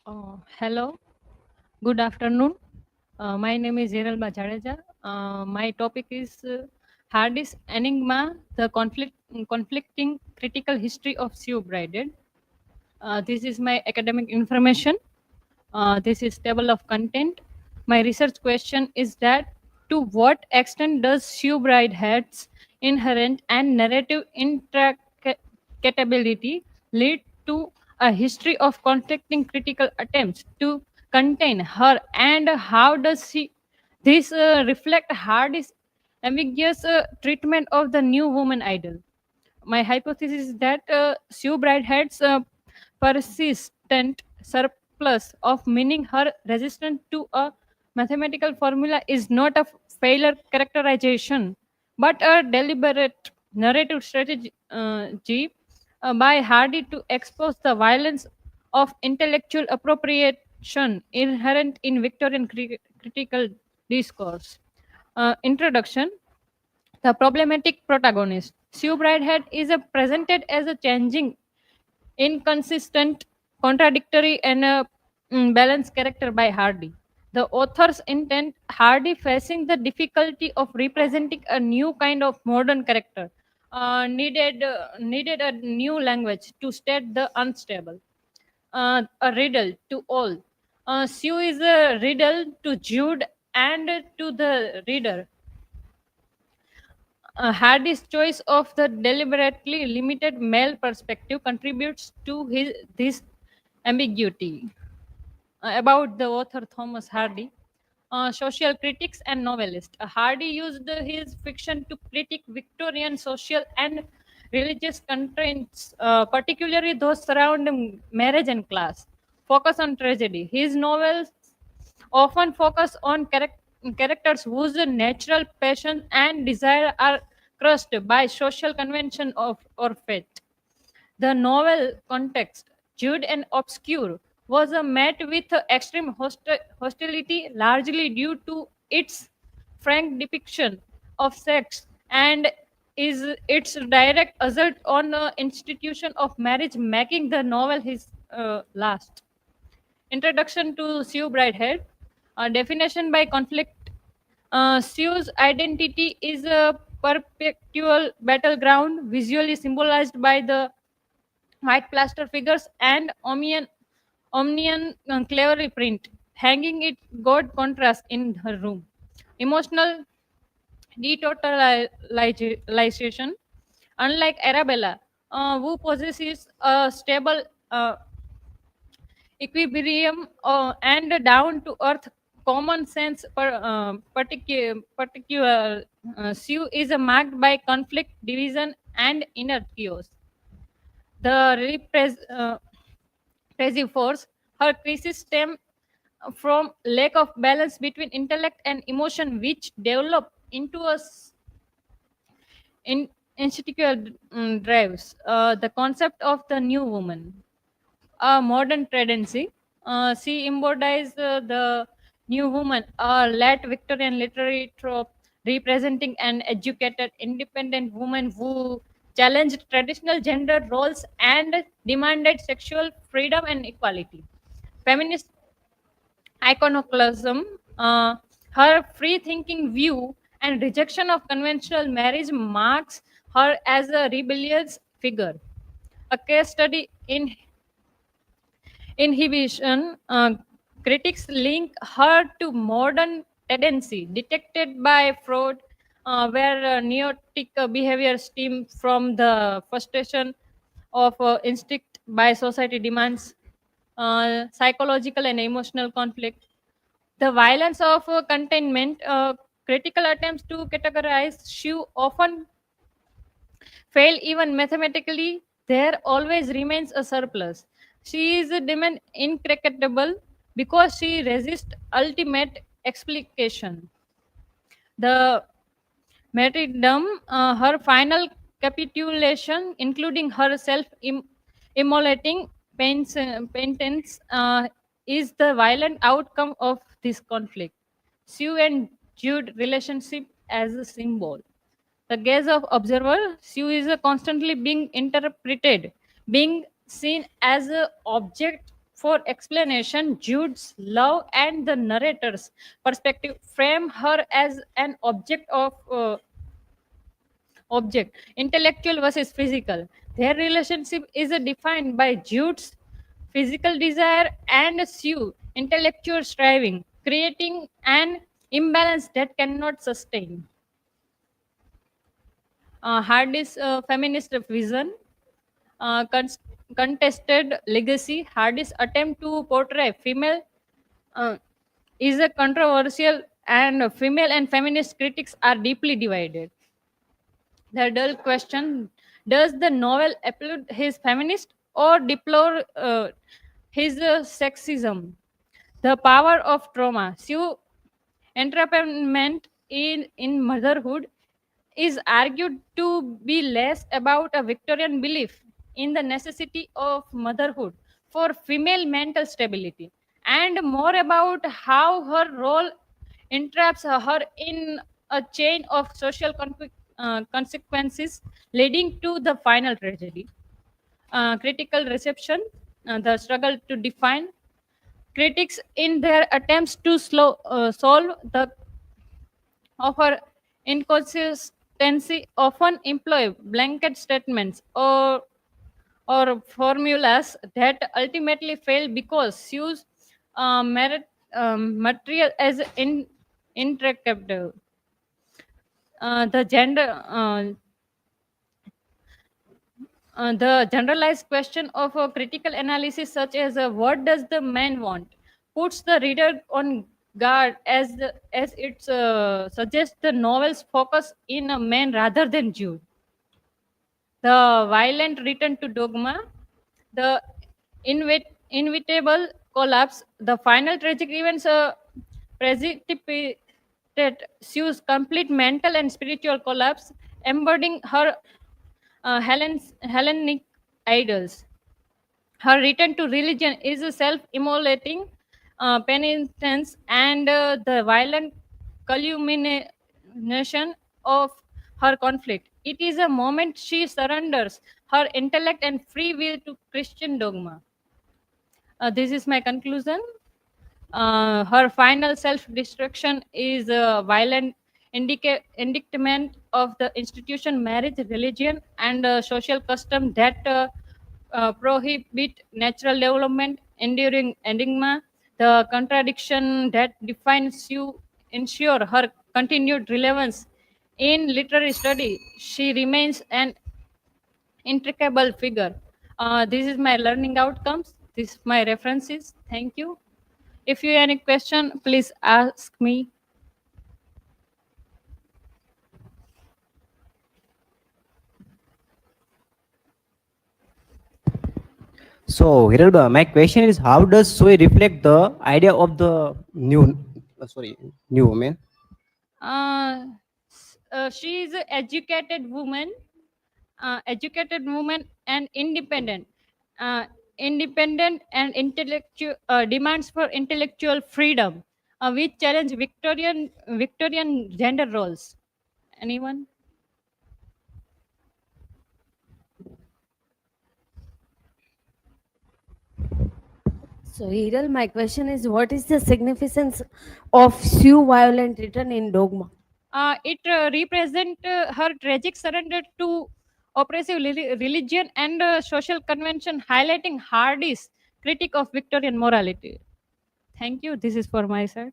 Hello, good afternoon. My name is Hiralba Jadeja. My topic is Hardest Enigma, the conflicting critical history of Sue Bridehead. This is my academic information. This is table of content. My research question is that to what extent does Sue Bridehead's inherent and narrative intractability lead to a history of conflicting critical attempts to contain her, and how does this reflect Hardy's ambiguous treatment of the new woman idol? My hypothesis is that Sue Bridehead's persistent surplus of meaning, her resistance to a mathematical formula, is not a failure characterization, but a deliberate narrative strategy by Hardy to expose the violence of intellectual appropriation inherent in Victorian critical discourse. Introduction. The problematic protagonist. Sue Bridehead is presented as a changing, inconsistent, contradictory, and balanced character by Hardy. The author's intent, Hardy facing the difficulty of representing a new kind of modern character, needed a new language to state the unstable. A riddle to all. Sue is a riddle to Jude and to the reader. Hardy's choice of the deliberately limited male perspective contributes to this ambiguity. About the author Thomas Hardy, social critics and novelist. Hardy used his fiction to critique Victorian social and religious constraints, particularly those surrounding marriage and class. Focus on tragedy. His novels often focus on characters whose natural passion and desire are crushed by social convention or fate. The novel context, Jude and Obscure, was met with extreme hostility, largely due to its frank depiction of sex and is its direct assault on institution of marriage, making the novel his last. Introduction to Sue Bridehead. Definition by conflict. Sue's identity is a perpetual battleground, visually symbolized by the white plaster figures and omnian cleverly print, hanging it god contrast in her room. Emotional detotalization. Unlike Arabella, who possesses a stable equilibrium and down to earth common sense, particular Sue is marked by conflict, division, and inner chaos. The repressive force, her crisis stem from lack of balance between intellect and emotion, which develop into in institutional drives. The concept of the new woman, a modern tendency. She embodies the new woman, a late Victorian literary trope representing an educated, independent woman who challenged traditional gender roles and demanded sexual freedom and equality. Feminist iconoclasm, her free thinking view and rejection of conventional marriage marks her as a rebellious figure. A case study in inhibition, critics link her to modern tendency detected by Freud, where neurotic behavior stem from the frustration of instinct by society demands, psychological and emotional conflict. The violence of containment, critical attempts to categorize Shu often fail even mathematically. There always remains a surplus. She is a demand incredible because she resists ultimate explication. The martyrdom, her final capitulation, including her immolating penitence, is the violent outcome of this conflict. Sue and Jude relationship as a symbol. The gaze of observer, Sue is constantly being interpreted, being seen as an object For explanation, Jude's love and the narrator's perspective frame her as an object, intellectual versus physical. Their relationship is defined by Jude's physical desire and Sue intellectual striving, creating an imbalance that cannot sustain. Hardy's feminist vision, uh, con- contested legacy. Hardy's attempt to portray female uh, is a controversial, and female and feminist critics are deeply divided. The dull question: does the novel applaud his feminist or deplore his sexism? The power of trauma. Sue entrapment in motherhood is argued to be less about a Victorian belief in the necessity of motherhood for female mental stability and more about how her role entraps her in a chain of social consequences leading to the final tragedy. Critical reception, the struggle to define. Critics, in their attempts to solve the of her inconsistency, often employ blanket statements or formulas that ultimately fail because Sue's material as intractable. The gender the generalized question of a critical analysis, such as what does the man want, puts the reader on guard as it suggests the novel's focus in a man rather than Jude. The violent return to dogma, the inevitable collapse, the final tragic events precipitated Sue's complete mental and spiritual collapse, embodying her Hellenic idols. Her return to religion is a self-immolating penitence and the violent culmination of her conflict. It is a moment she surrenders her intellect and free will to Christian dogma. This is my conclusion. Her final self-destruction is a violent indictment of the institution, marriage, religion, and social custom that prohibit natural development. Enduring enigma, the contradiction that defines you ensure her continued relevance in literary study. She remains an intricable figure. This is my learning outcomes. This is my references. Thank you. If you have any question, please ask me. So, Hiralba, my question is, how does Soy reflect the idea of the new woman? She is an educated woman and independent. Uh, Independent and intellectual demands for intellectual freedom, which challenge Victorian gender roles. Anyone? So, Hiral, my question is, what is the significance of Sue violent return in dogma? It represents her tragic surrender to oppressive religion and social convention, highlighting Hardy's critique of Victorian morality. Thank you. This is for my side.